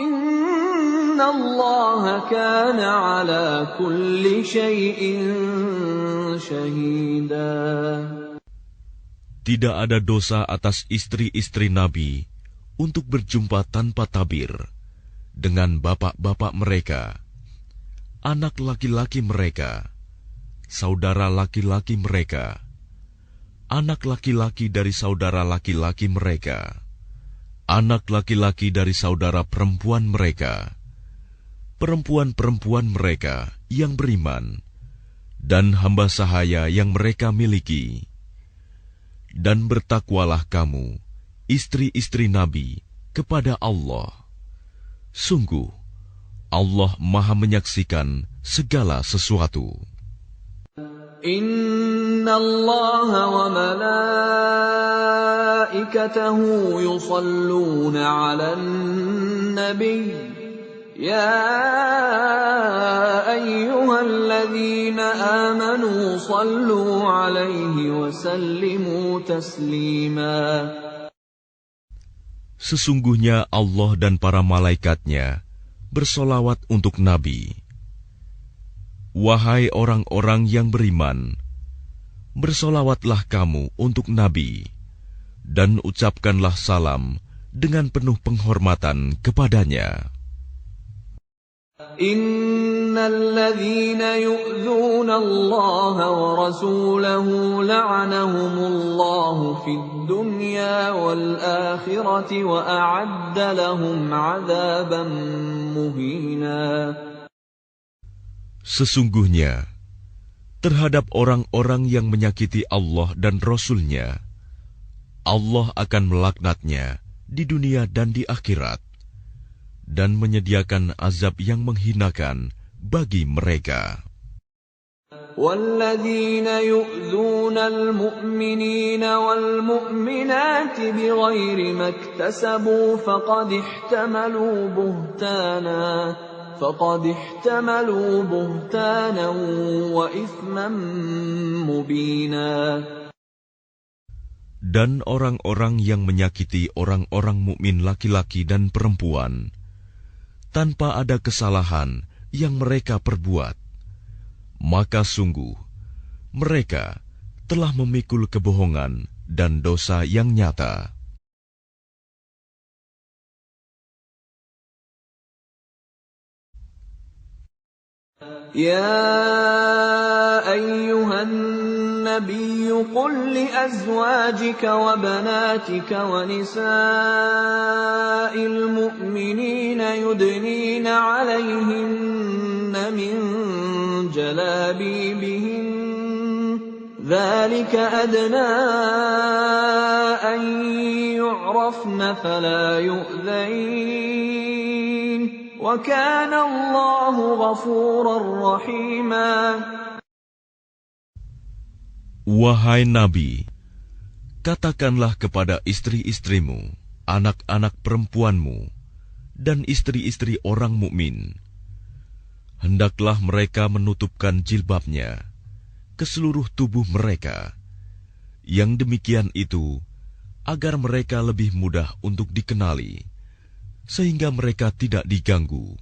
إن الله كان على كل شيء شهيدا. Tidak ada dosa atas istri-istri Nabi untuk berjumpa tanpa tabir dengan bapak-bapak mereka, anak laki-laki mereka, saudara laki-laki mereka, anak laki-laki dari saudara laki-laki mereka, anak laki-laki dari saudara perempuan mereka, perempuan-perempuan mereka yang beriman, dan hamba sahaya yang mereka miliki. Dan bertakwalah kamu, istri-istri Nabi, kepada Allah. Sungguh, Allah Maha menyaksikan segala sesuatu. Inna Allah wa malaikatahu وملائكته يصلون على النبي يا أيها الذين آمنوا صلوا عليه وسلموا تسليما. Sesungguhnya Allah dan para malaikatnya bersolawat untuk Nabi. Wahai orang-orang yang beriman, bersolawatlah kamu untuk Nabi, dan ucapkanlah salam dengan penuh penghormatan kepadanya. Innalladzina yu'dzuna Allah wa rasulahu la'anahumullahu fid dunya wal akhirati wa a'adda lahum 'adzaban muhina. Sesungguhnya terhadap orang-orang yang menyakiti Allah dan Rasul-Nya, Allah akan melaknatnya di dunia dan di akhirat, dan menyediakan azab yang menghinakan bagi mereka. وَالَّذِينَ يُؤْذُونَ الْمُؤْمِنِينَ وَالْمُؤْمِنَاتِ بِغَيْرِ مَا اكْتَسَبُوا فَقَدِ احْتَمَلُوا بُهْتَانًا وَإِثْمًا مُبِينًا. Dan orang-orang yang menyakiti orang-orang mukmin laki-laki dan perempuan tanpa ada kesalahan yang mereka perbuat, maka sungguh mereka telah memikul kebohongan dan dosa yang nyata. يا أيها النبي قل لأزواجك وبناتك ونساء المؤمنين يدنين عليهن من جلابيبهن ذلك أدنى أن يعرفن فلا يؤذين وَكَانَ اللَّهُ غَفُورًا رَّحِيمًا. Wahai Nabi, katakanlah kepada istri-istrimu, anak-anak perempuanmu, dan istri-istri orang mukmin, hendaklah mereka menutupkan jilbabnya ke seluruh tubuh mereka. Yang demikian itu agar mereka lebih mudah untuk dikenali, sehingga mereka tidak diganggu.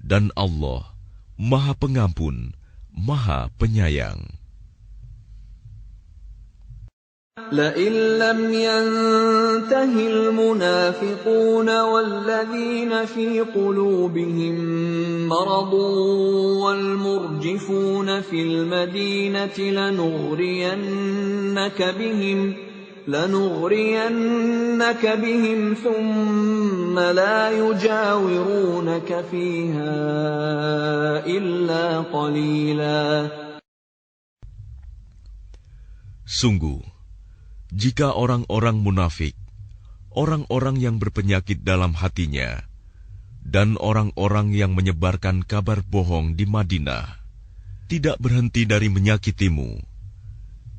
Dan Allah Maha Pengampun, Maha Penyayang. لَئِن لَّمْ يَنتَهِ الْمُنَافِقُونَ وَالَّذِينَ فِي قُلُوبِهِم مَّرَضٌ وَالْمُرْجِفُونَ فِي الْمَدِينَةِ لنغرينك بهم ثم لا يجاورونك فيها إلا قليلا. Sungguh, jika orang-orang munafik, orang-orang yang berpenyakit dalam hatinya, dan orang-orang yang menyebarkan kabar bohong di Madinah, tidak berhenti dari menyakitimu,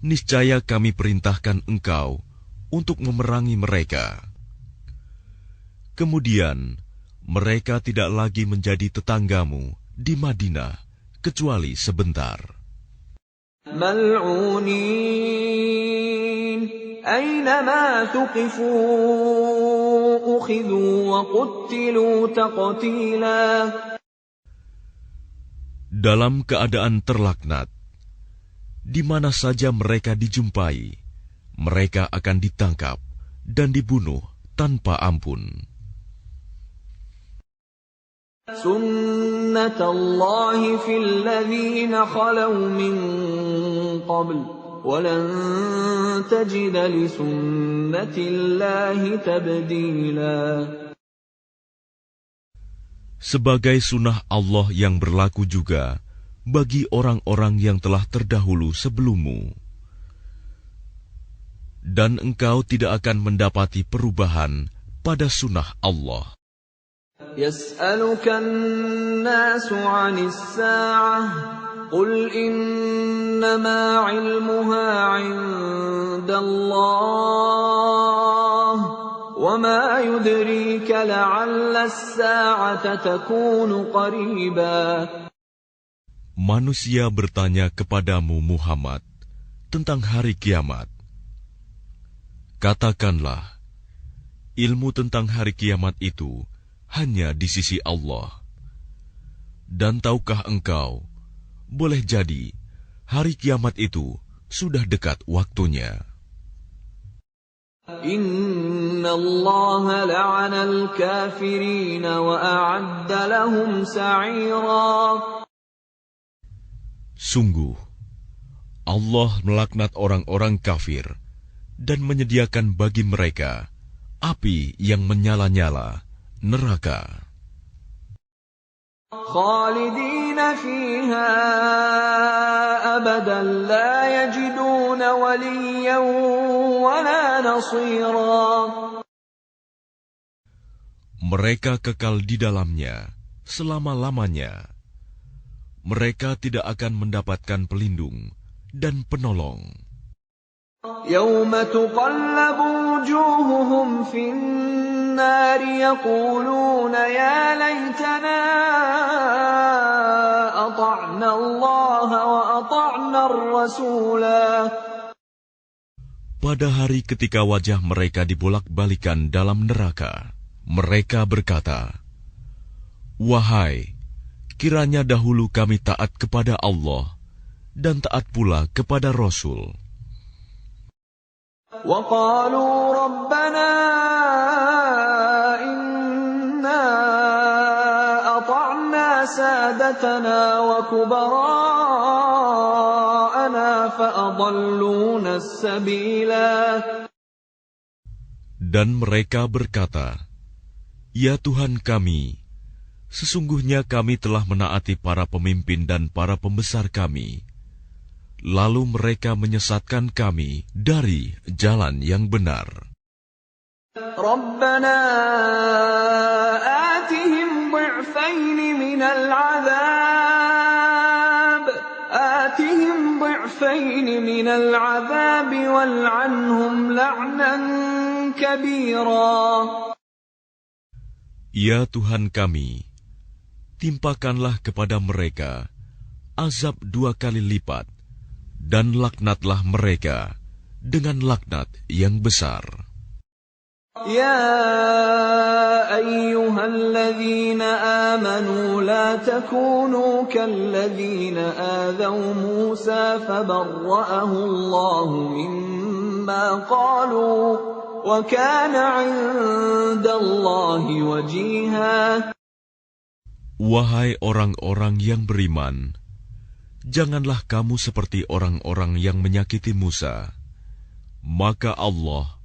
niscaya kami perintahkan engkau untuk memerangi mereka. Kemudian, mereka tidak lagi menjadi tetanggamu di Madinah, kecuali sebentar. Mal'unin, aynama tuqifu, ukhidhu wa quttilu taqtila. Dalam keadaan terlaknat, di mana saja mereka dijumpai, mereka akan ditangkap dan dibunuh tanpa ampun. Sunnatullahi fil ladzina khalaw min qabl, walan tajida li sunnatillahi tabdila. Sebagai sunnah Allah yang berlaku juga bagi orang-orang yang telah terdahulu sebelummu. Dan engkau tidak akan mendapati perubahan pada sunnah Allah. Yas'aluka an-nasu 'anis sa'ah, qul innama 'ilmuha 'indallah, وَمَا يُدْرِيكَ لَعَلَّ السَّاعَةَ تَكُونُ قَرِيبًا. Manusia bertanya kepadamu Muhammad tentang hari kiamat. Katakanlah, ilmu tentang hari kiamat itu hanya di sisi Allah. Dan tahukah engkau, boleh jadi hari kiamat itu sudah dekat waktunya. Inna Allah la'ana al-kafirin wa a'adda lahum sa'ira. Sungguh, Allah melaknat orang-orang kafir dan menyediakan bagi mereka api yang menyala-nyala, neraka. Khalidina fiha abadan la yajiduna waliyan wala nasira. Mereka kekal di dalamnya selama-lamanya. Mereka tidak akan mendapatkan pelindung dan penolong. Yawma tuqallabu wujuhuhum fin النار يقولون يا ليتنا أطعنا الله وأطعنا الرسولا. Pada hari ketika wajah mereka dibolak-balikan dalam neraka, mereka berkata, "Wahai, kiranya dahulu kami taat kepada Allah dan taat pula kepada Rasul." وَقَالُوا رَبَّنَا إِنَّا أَطَعْنَا سَادَتَنَا وَكُبَرَاءَنَا فَأَضَلُّونَا السَّبِيلَا. Dan mereka berkata, "Ya Tuhan kami, sesungguhnya kami telah menaati para pemimpin dan para pembesar kami. Lalu mereka menyesatkan kami dari jalan yang benar." Rabbana atihim dhi'faini minal 'adhab wal'anhum la'nan kabira. Ya Tuhan kami, timpakanlah kepada mereka azab 2 kali lipat, dan laknatlah mereka dengan laknat yang besar. Ya ayyuhalladzina amanu la takunu kalladzina adaw Musa fabarra'ahu Allahu mimma qalu wa kana 'indallahi wajiha. Wahai orang-orang yang beriman, janganlah kamu seperti orang-orang yang menyakiti Musa. Maka Allah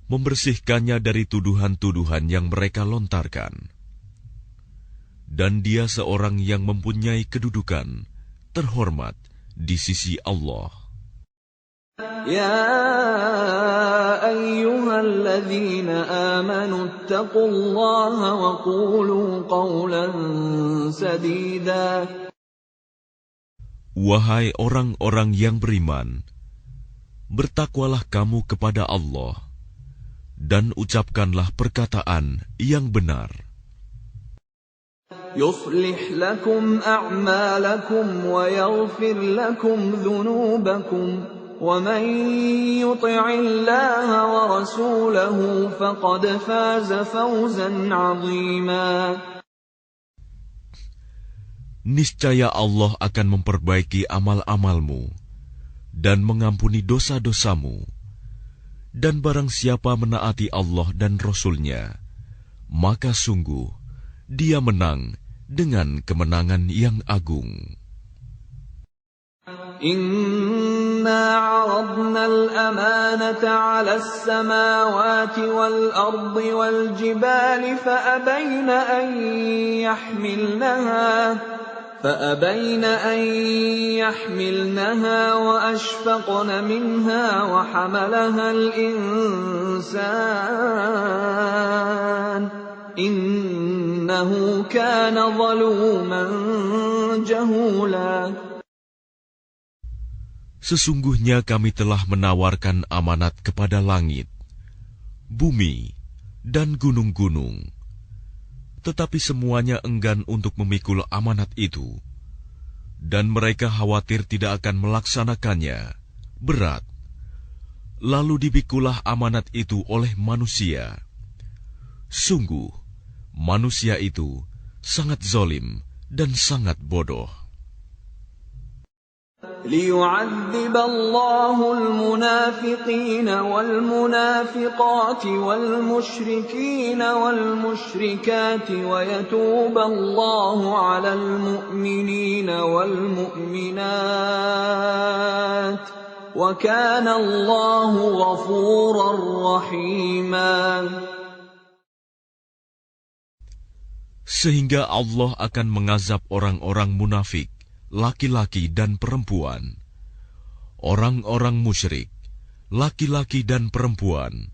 membersihkannya dari tuduhan-tuduhan yang mereka lontarkan. Dan dia seorang yang mempunyai kedudukan terhormat di sisi Allah. Ya ayyuhalladzina amanu ittaqullaha wa qulu qawlan sadida. Wahai orang-orang yang beriman, bertakwalah kamu kepada Allah, dan ucapkanlah perkataan yang benar. Yuslih lakum a'malakum wa yaghfir lakum dhunubakum, wa man yuti'illaha wa rasulahu faqad faza fawzan 'azima. Niscaya Allah akan memperbaiki amal-amalmu dan mengampuni dosa-dosamu. Dan barang siapa menaati Allah dan Rasul-Nya, maka sungguh dia menang dengan kemenangan yang agung. Inna 'aradna al-amanata 'ala as-samawati wal-ardi wal-jibali فأبين أن يحملنها وأشفقن منها وحملها الإنسان إنه كان ظلوما جهولا. Sesungguhnya kami telah menawarkan amanat kepada langit, bumi, dan gunung-gunung. Tetapi semuanya enggan untuk memikul amanat itu, dan mereka khawatir tidak akan melaksanakannya, berat. Lalu dipikulah amanat itu oleh manusia. Sungguh, manusia itu sangat zalim dan sangat bodoh. ليعذب الله المنافقين والمنافقات والمشركين والمشركات ويتوب الله على المؤمنين والمؤمنات وكان الله غفورا رحيما. Sehingga Allah akan mengazab orang-orang munafik, laki-laki dan perempuan, orang-orang musyrik, laki-laki dan perempuan,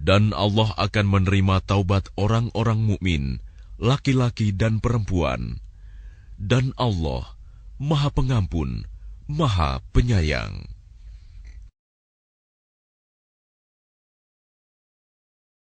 dan Allah akan menerima taubat orang-orang mukmin, laki-laki dan perempuan, dan Allah Maha Pengampun, Maha Penyayang.